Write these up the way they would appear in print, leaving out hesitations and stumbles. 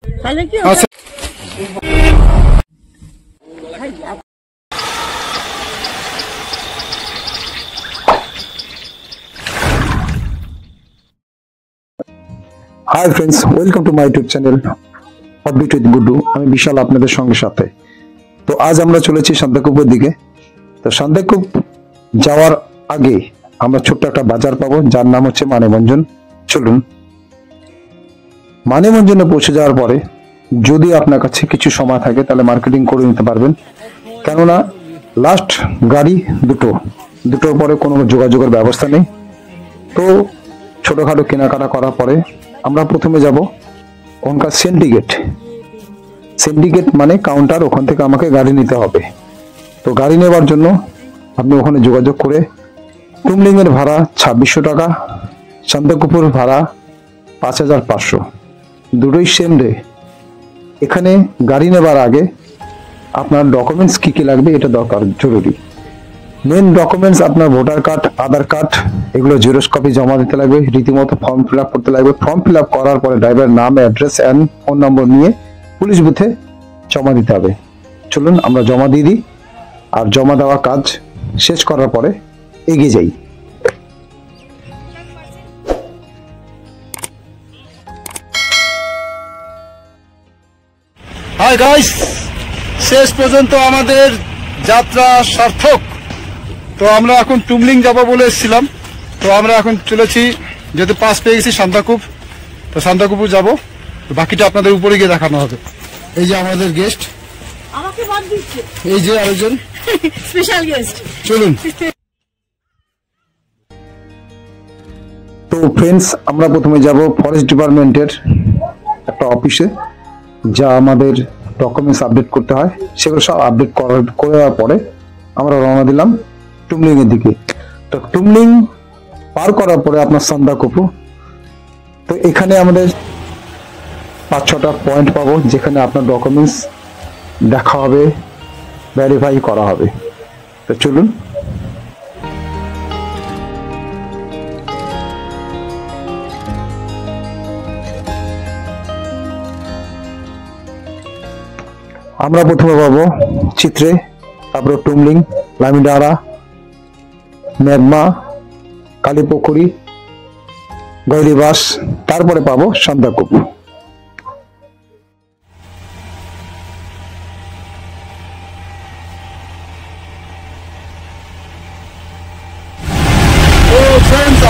তাহলে কি hi friends, welcome to my YouTube channel offbeat with Guddu. আমি বিশাল আপনাদের সাথে। তো আজ আমরা চলেছি সান্দাকূপের দিকে। তো সান্দাকূপ যাওয়ার আগে আমরা ছোট্ট একটা বাজার পাবো, যার নাম হচ্ছে মানেভঞ্জন। চলুন, মানেভঞ্জনে পৌঁছে যাওয়ার পরে যদি আপনার কাছে কিছু সময় থাকে তাহলে মার্কেটিং করে নিতে পারবেন, কেননা লাস্ট গাড়ি দুটোর পরে কোনো যোগাযোগের ব্যবস্থা নেই। তো ছোটখাটো কেনাকাটা করার পরে আমরা প্রথমে যাব ওখানকার সিন্ডিকেট মানে কাউন্টার, ওখান থেকে আমাকে গাড়ি নিতে হবে। তো গাড়ি নেওয়ার জন্য আপনি ওখানে যোগাযোগ করে টুমলিং এর ভাড়া 2600 টাকা, সান্দাকূপের ভাড়া 5500, দুটোই সেম রে। এখানে গাড়ি নেবার আগে আপনার ডকুমেন্টস কি কি লাগবে এটা দরকার, জরুরি। মেন ডকুমেন্টস আপনার ভোটার কার্ড, আধার কার্ড, এগুলো জেরক্স কপি জমা দিতে লাগবে। রীতিমতো ফর্ম ফিল আপ করতে লাগবে। ফর্ম ফিল আপ করার পরে ড্রাইভারের নাম, অ্যাড্রেস অ্যান্ড ফোন নম্বর নিয়ে পুলিশ বুথে জমা দিতে হবে। চলুন আমরা জমা দিয়ে দিই, আর জমা দেওয়া কাজ শেষ করার পরে এগিয়ে যাই। হাই গাইস, শেষ পর্যন্ত আমাদের যাত্রা সার্থক। তো আমরা এখন টুমলিং যাবো বলে এসেছিলাম। তো আমরা এখন চলেছি, যেহেতু পাস পেয়ে গেছি সান্দাকূপ, তো সান্দাকূপ যাবো। বাকিটা আপনাদের উপরে গিয়ে দেখানো হবে। এই যে আমাদের গেস্ট, আমাকে বাদ দিচ্ছে, এই যে আরেকজন স্পেশাল গেস্ট। চলুন। তো ফ্রেন্ডস, আমরা প্রথমে যাব ফরেস্ট ডিপার্টমেন্টের একটা অফিসে, যা আমাদের ডকুমেন্টস আপডেট করতে হয়, সেগুলো সব আপডেট করার পরে আমরা রওনা দিলাম টুমলিং এর দিকে। তো টুমলিং পার করার পরে আপনার সান্দাকূপ। তো এখানে আমাদের 5-6টা পয়েন্ট পাবো, যেখানে আপনার ডকুমেন্টস দেখা হবে, ভেরিফাই করা হবে। তো চলুন। আমরা প্রথমে পাবো চিত্রে, তারপরে টুমলিং, লামিডারা, মেঘমা, কালীপুকুরি, গৈরিবাস, তারপরে পাবো সান্দাকূপ।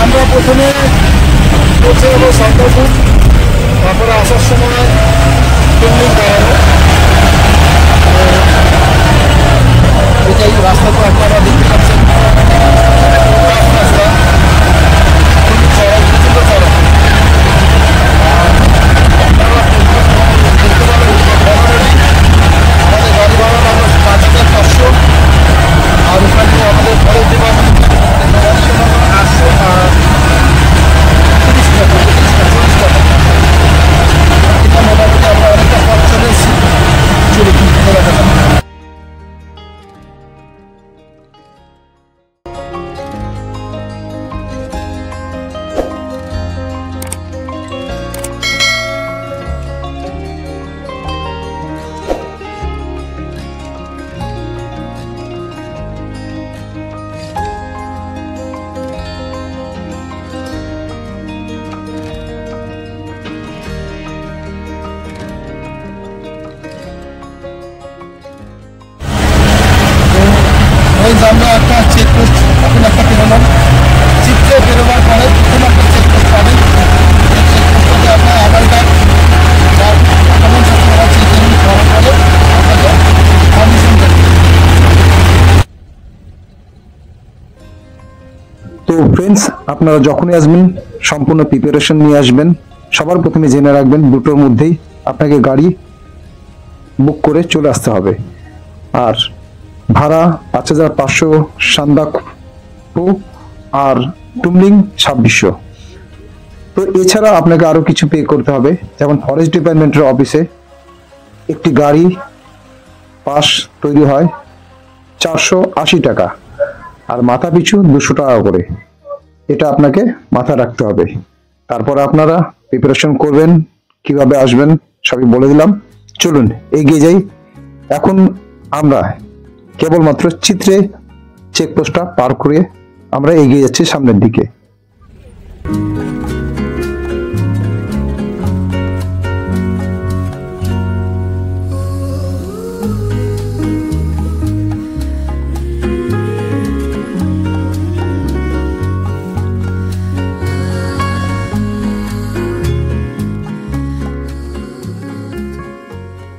আমরা প্রথমে পৌঁছে যাবো সান্দাকূপ, তারপরে আসার সময় টুমলিং দাঁড়াবো। এটাই রাস্তা, তো আপনারা দেখতে পাচ্ছেন রাস্তা খুবই চড়া, প্রচন্ড চড়া। দেখতে পাবেন আমাদের গাড়ি ভাড়া লাগলো 5500, আর ওখানে আমাদের ফরেস্ট ডিপার্টমেন্ট 800 আর 30 টাকা, 40 টাকা। এটা মোটামুটি আমরা অনেকটা পথ চলে এসেছি। চলে কিন্তু দেখা যাবে। আমরা একটা চেকপোস্ট এখন একটা পেরোলাম। চিত্রে বেরোবার পরে প্রথম একটা চেকপোস্ট পাবেন। চেকপোস্টটাতে আপনার আধার কার্ড, ডকুমেন্টস চেকিং করার পরে আপনাকে পারমিশন দেবে। তো ফ্রেন্ডস, আপনারা যখনই আসবেন সম্পূর্ণ প্রিপারেশন নিয়ে আসবেন। সবার প্রথমে জেনে রাখবেন দুটোর মধ্যেই আপনাকে গাড়ি বুক করে চলে আসতে হবে। আর ভাড়া 5500 সান্দাকূপ, আর টুমলিং 2600। তো এছাড়া আপনাকে আরো কিছু পে করতে হবে, যেমন ফরেস্ট ডিপার্টমেন্টের অফিসে একটি গাড়ি পাস তৈরি হয় 480 টাকা, আর মাথা পিছু 200 টাকা করে। এটা আপনাকে মাথায় রাখতে হবে। তারপর আপনারা প্রিপারেশন করবেন কিভাবে আসবেন। সবই বলে দিলাম। চলুন এগিয়ে যাই। এখন আমরা কেবলমাত্র চিত্রে চেকপোস্টটা পার করে আমরা এগিয়ে যাচ্ছি সামনের দিকে।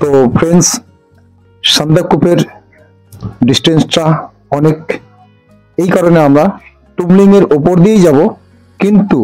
তো ফ্রেন্ডস, সান্দাকফুর ডিস্টেন্সটা অনেক, এই কারণে আমরা টুমলিং এর ওপর দিয়েই যাব, কিন্তু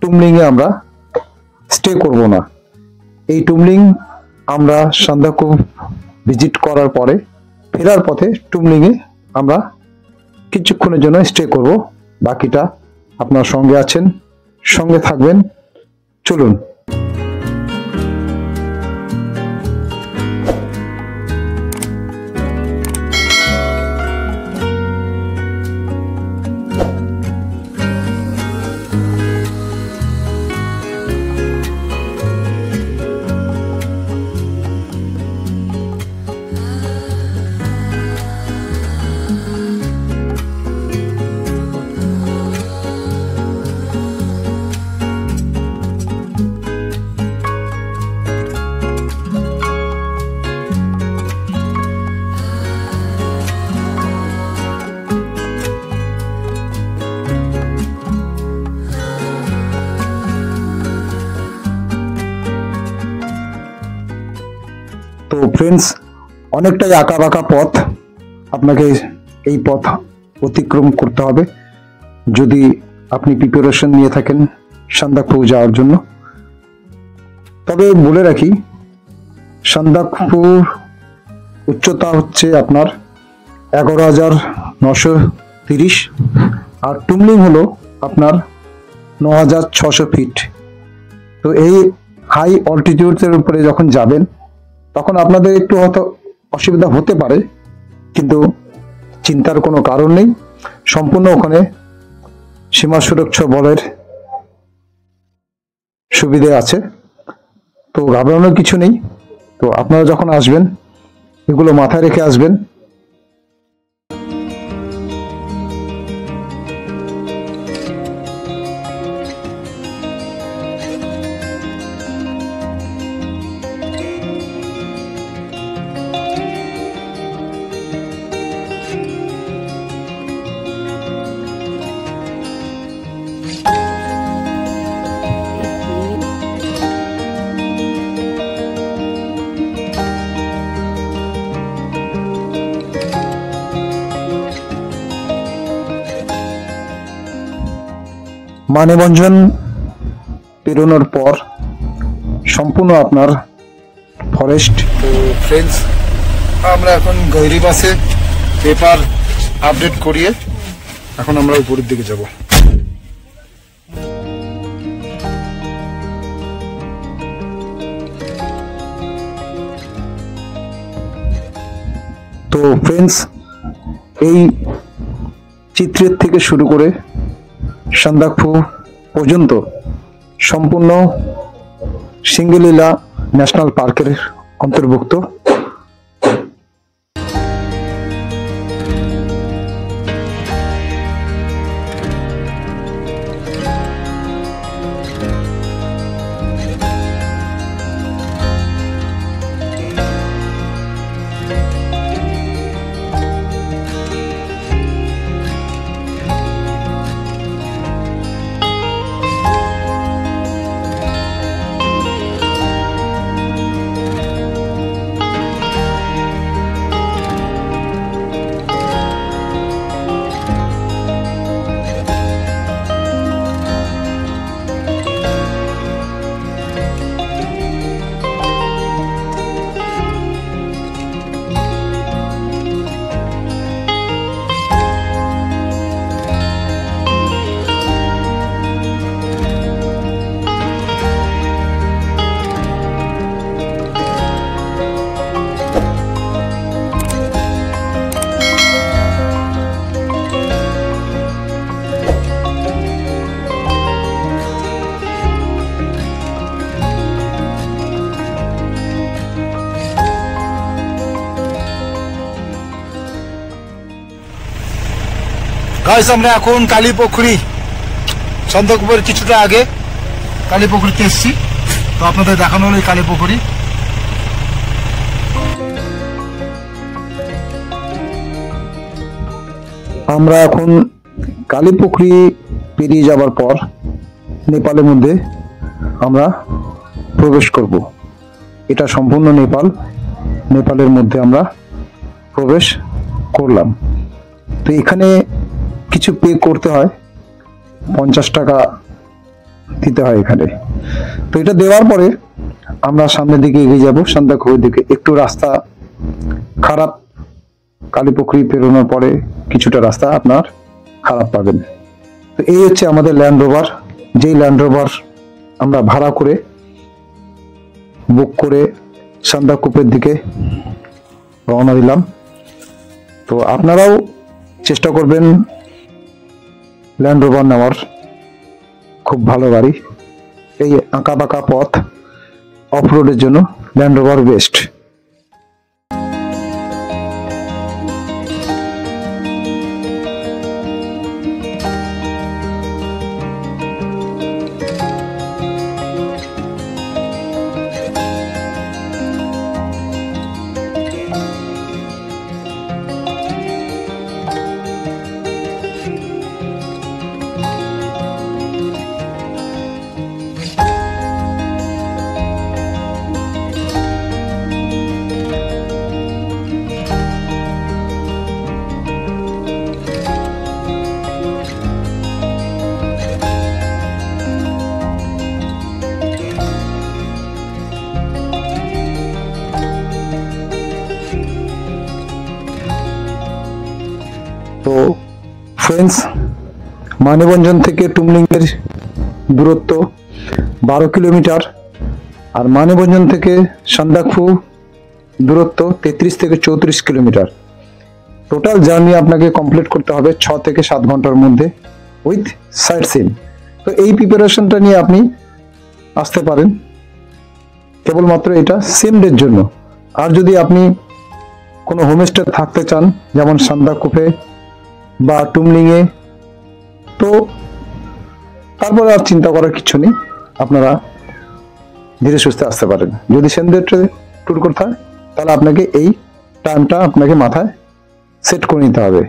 টুমলিং এ আমরা স্টে করব না। এই টুমলিং আমরা সান্দাকফু ভিজিট করার পরে ফেরার পথে টুমলিং এ আমরা কিছুক্ষণের জন্য স্টে করব। বাকিটা আপনার সঙ্গে আছেন, সঙ্গে থাকবেন। চলুন। তো ফ্রেন্ডস, অনেকটাই আঁকা বাঁকা পথ, আপনাকে এই পথ অতিক্রম করতে হবে যদি আপনি প্রিপারেশন নিয়ে থাকেন সান্দাকফু যাওয়ার জন্য। তবে বলে রাখি, সান্দাকফুর উচ্চতা হচ্ছে আপনার 11,930, আর টুমলিং হলো আপনার 9,600 ফিট। তো এই হাই অল্টিটিউডের উপরে যখন যাবেন তখন আপনাদের একটু হয়তো অসুবিধা হতে পারে, কিন্তু চিন্তার কোনো কারণ নেই। সম্পূর্ণ ওখানে সীমা সুরক্ষা বলের সুবিধে আছে, তো ঘাবড়ানোর কিছু নেই। তো আপনারা যখন আসবেন এগুলো মাথায় রেখে আসবেন। মানেভঞ্জন পেরোনোর পর সম্পূর্ণ আপনার ফরেস্ট। তো ফ্রেন্ডস, আমরা এখন গৈরিবাসে পেপার আপডেট করিয়ে এখন আমরা উপরের দিকে যাব। তো ফ্রেন্ডস, এই চিত্রের থেকে শুরু করে সান্দাকফু পর্যন্ত সম্পূর্ণ সিঙ্গলিলা ন্যাশনাল পার্কের অন্তর্ভুক্ত। গাইস আমরা এখন কালীপুকুরি চন্দ্রকুপুর কিছুটা আগে কালীপুকুরিতে এসেছি। তো আপনাদের দেখানো হলো এই কালীপুকুরি। আমরা এখন কালীপুকুরি পেরিয়ে যাবার পর নেপালের মধ্যে আমরা প্রবেশ করব। এটা সম্পূর্ণ নেপালের মধ্যে আমরা প্রবেশ করলাম। তো এখানে কিছু পে করতে হয়, 50 টাকা দিতে হয় এখানে। তো এটা দেওয়ার পরে আমরা সামনের দিকে এগিয়ে যাব, সান্দাকফুর দিকে। একটু রাস্তা খারাপ, কালীপুকুরি পেরোনোর পরে কিছুটা রাস্তা আপনার খারাপ পাবেন। তো এই হচ্ছে আমাদের ল্যান্ড রোভার, যেই ল্যান্ড রোভার আমরা ভাড়া করে বুক করে সান্দাকফুরের দিকে রওনা দিলাম। তো আপনারাও চেষ্টা করবেন ল্যান্ড রোভার নেওয়ার, খুব ভালো গাড়ি। এই আঁকা বাঁকা পথ অফ রোডের জন্য ল্যান্ড রোভার বেস্ট। তো ফ্রেন্ডস, মানিবঞ্জন থেকে টুমলিংয়ের দূরত্ব 12 কিলোমিটার, আর মানিবঞ্জন থেকে সান্দাকফু দূরত্ব 33 থেকে 34 কিলোমিটার। টোটাল জার্নি আপনাকে কমপ্লিট করতে হবে 6 থেকে 7 ঘন্টার মধ্যে উইথ সাইট সিন। তো এই প্রিপারেশনটা নিয়ে আপনি আসতে পারেন কেবলমাত্র এটা সেম ডের জন্য। আর যদি আপনি কোনো হোমস্টে থাকতে চান, যেমন সান্দাকফুতে বা টুমলিংয়ে, তো তারপরে আর চিন্তা করার কিছু নেই, আপনারা ধীরে সুস্থে আসতে পারেন। যদি সেন্দেটে ট্যুর করতে হয় তাহলে আপনাকে এই টাইমটা আপনাকে মাথায় সেট করে নিতে হবে।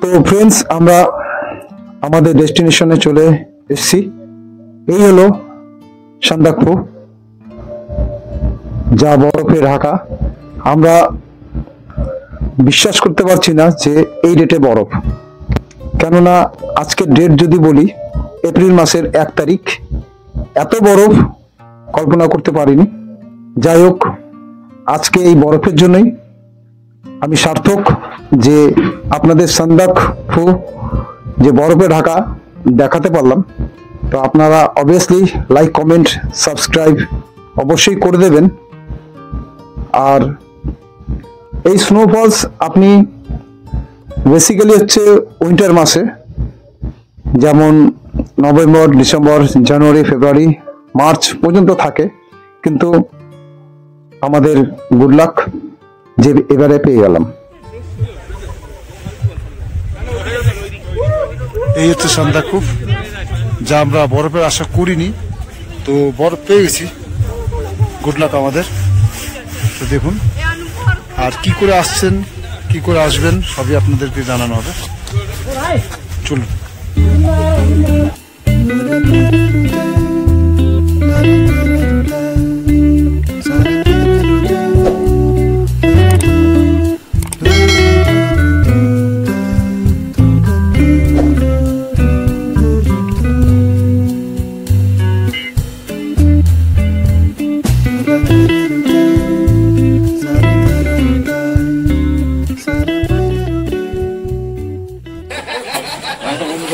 তো ফ্রেন্ডস, আমরা আমাদের ডেস্টিনেশনে চলে এসেছি। এই হলো সান্দাকফু, যা বরফে ঢাকা। আমরা বিশ্বাস করতে পারছি না যে এই ডেটে বরফ, কেননা আজকের ডেট যদি বলি এপ্রিল মাসের 1 তারিখ, এত বরফ কল্পনা করতে পারিনি। যাই হোক, আজকে এই বরফের জন্যই আমি সার্থক যে আপনাদের সান্দাকফু যে বরফে ঢাকা দেখাতে পারলাম। তো আপনারা অবভিয়াসলি লাইক, কমেন্ট, সাবস্ক্রাইব অবশ্যই করে দেবেন। আর এই স্নোফলস আপনি বেসিক্যালি হচ্ছে উইন্টার মাসে, যেমন নভেম্বর, ডিসেম্বর, জানুয়ারি, ফেব্রুয়ারি, মার্চ পর্যন্ত থাকে, কিন্তু আমাদের গুড লাক যে এবারে পেয়ে গেলাম। এই হচ্ছে সান্দাকফু, যা আমরা বরফের আশা করিনি, তো বরফ পেয়ে গেছি। গুড লাক আমাদের। তো দেখুন, আর কি করে আসছেন, কি করে আসবেন সবই আপনাদেরকে জানানো হবে। চলুন।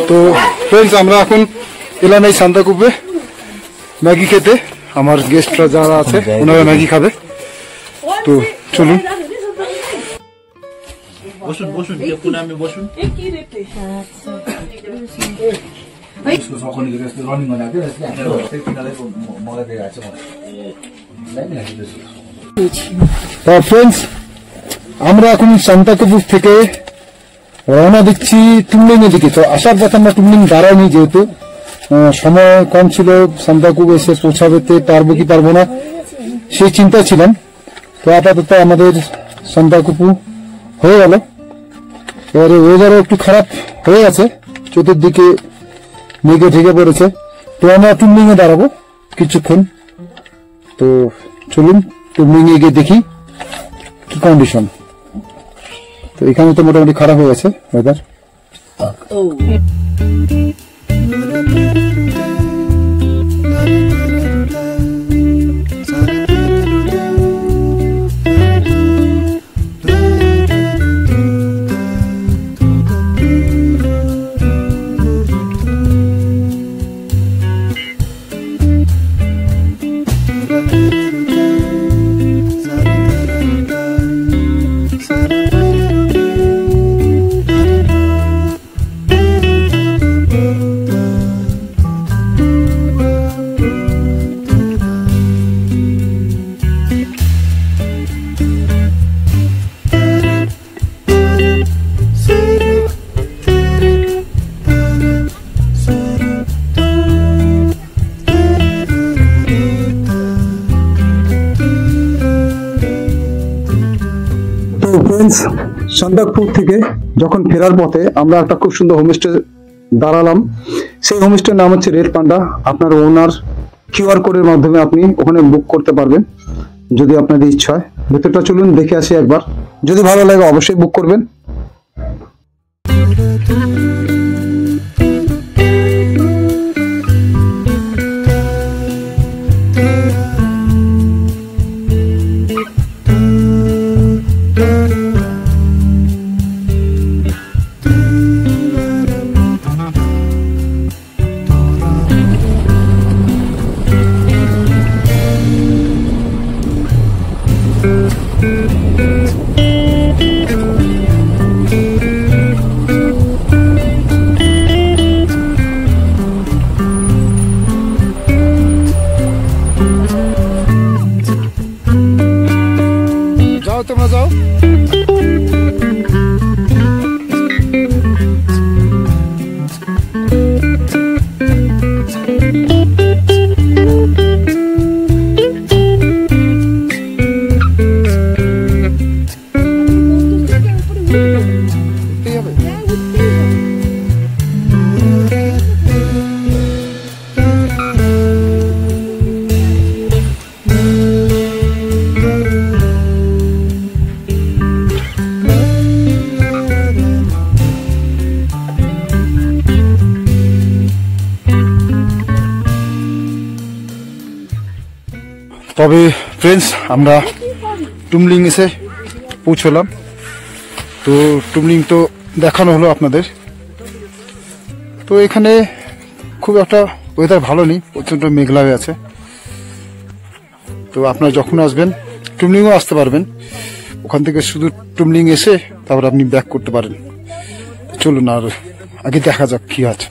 তো ফ্রেন্ডস আমরা এখন এলাম এই সান্তাকুপে ম্যাগি খেতে। আমার গেস্টরা যারা আছে ওনারা ম্যাগি খাবে। তো চলুন। বসুন বসুন, কেউ নামে বসুন। তা ফ্রেন্ডস আমরা এখন সান্তাকুপুর থেকে রওনা দিচ্ছি টুমলিং এর দিকে। তো আসার পথে আমরা টুমলিং দাঁড়াইনি, যেহেতু সময় কম ছিল, সান্তাকুপ এসে পৌঁছাতে পারবো কি পারবো না সেই চিন্তা ছিলাম। তো আপাতত আমাদের সান্তাকুপু হয়ে গেল। এবারে ওয়েদারও একটু খারাপ হয়ে গেছে, চতুর্দিকে মেঘে ঢেকে পড়েছে। তো আমরা টুমলিং এ দাঁড়াবো কিছুক্ষণ। তো চলুন টুমলিং এ গিয়ে দেখি কি কন্ডিশন। তো এখানে তো মোটামুটি খারাপ হয়ে গেছে ওয়েদার। সান্তাকুপুর থেকে যখন ফেরার পথে আমরা একটা খুব সুন্দর হোমস্টে দাঁড়ালাম। সেই হোমস্টের নাম হচ্ছে রেড পান্ডা। আপনার ওনার কিউআর কোডের মাধ্যমে আপনি ওখানে বুক করতে পারবেন যদি আপনাদের ইচ্ছা হয়। ভেতরটা চলুন দেখে আসি একবার, যদি ভালো লাগে অবশ্যই বুক করবেন। তোমরা যাও। তবে ফ্রেন্ডস আমরা টুমলিং এসে পৌঁছলাম। তো টুমলিং তো দেখানো হলো আপনাদের। তো এখানে খুব একটা ওয়েদার ভালো নেই, প্রচণ্ড মেঘলা হয়ে আছে। তো আপনারা যখন আসবেন টুমলিংও আসতে পারবেন, ওখান থেকে শুধু টুমলিং এসে তারপর আপনি ব্যাক করতে পারেন। চলুন আর আগে দেখা যাক কি আছে।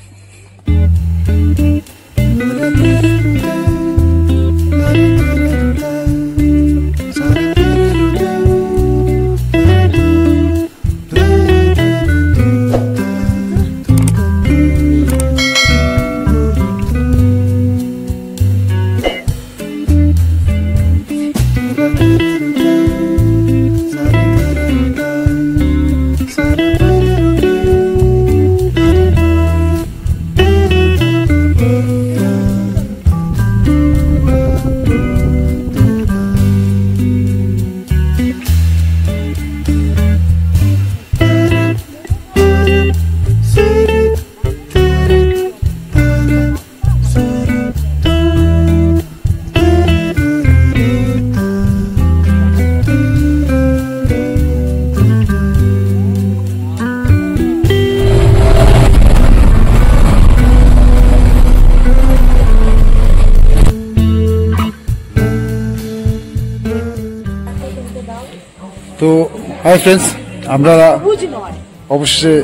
হাই ফ্রেন্ডস, আমরা বুঝ নয় অবশেষে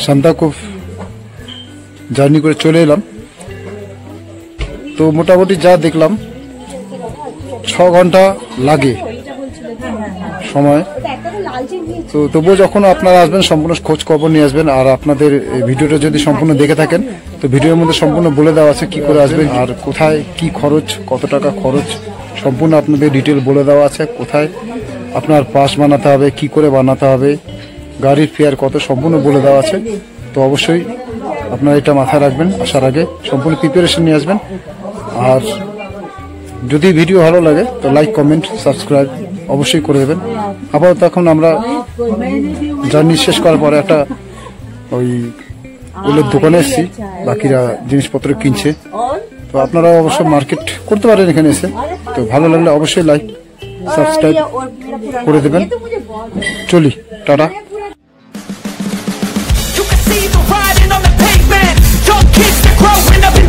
সান্দাকফ জার্নি করে চলে এলাম। তো মোটামুটি যা দেখলাম 6 ঘন্টা লাগে সময়। তো তবুও যখন আপনারা আসবেন সম্পূর্ণ খোঁজ খবর নিয়ে আসবেন। আর আপনাদের এই ভিডিওটা যদি সম্পূর্ণ দেখে থাকেন তো ভিডিওর মধ্যে সম্পূর্ণ বলে দেওয়া আছে কি করে আসবেন আর কোথায় কি খরচ, কত টাকা খরচ সম্পূর্ণ আপনাদের ডিটেল বলে দেওয়া আছে। কোথায় আপনার পাস বানাতে হবে, কি করে বানাতে হবে, গাড়ির ফেয়ার কত সম্পূর্ণ বলে দেওয়া আছে। তো অবশ্যই আপনারা এটা মাথায় রাখবেন, আসার আগে সম্পূর্ণ প্রিপারেশন নিয়ে আসবেন। আর যদি ভিডিও ভালো লাগে তো লাইক, কমেন্ট, সাবস্ক্রাইব অবশ্যই করে দেবেন। আপাতত এখন আমরা জার্নি শেষ করার পরে একটা ওই ওগুলোর দোকানে এসেছি, বাকিরা জিনিসপত্র কিনছে। তো আপনারা অবশ্যই মার্কেট করতে পারেন এখানে এসে। তো ভালো লাগলে অবশ্যই লাইক, সাবস্ক্রাইব করে দেবেন। চলি, tata. You can see the writing on the pavement. Young kids, they're growing up in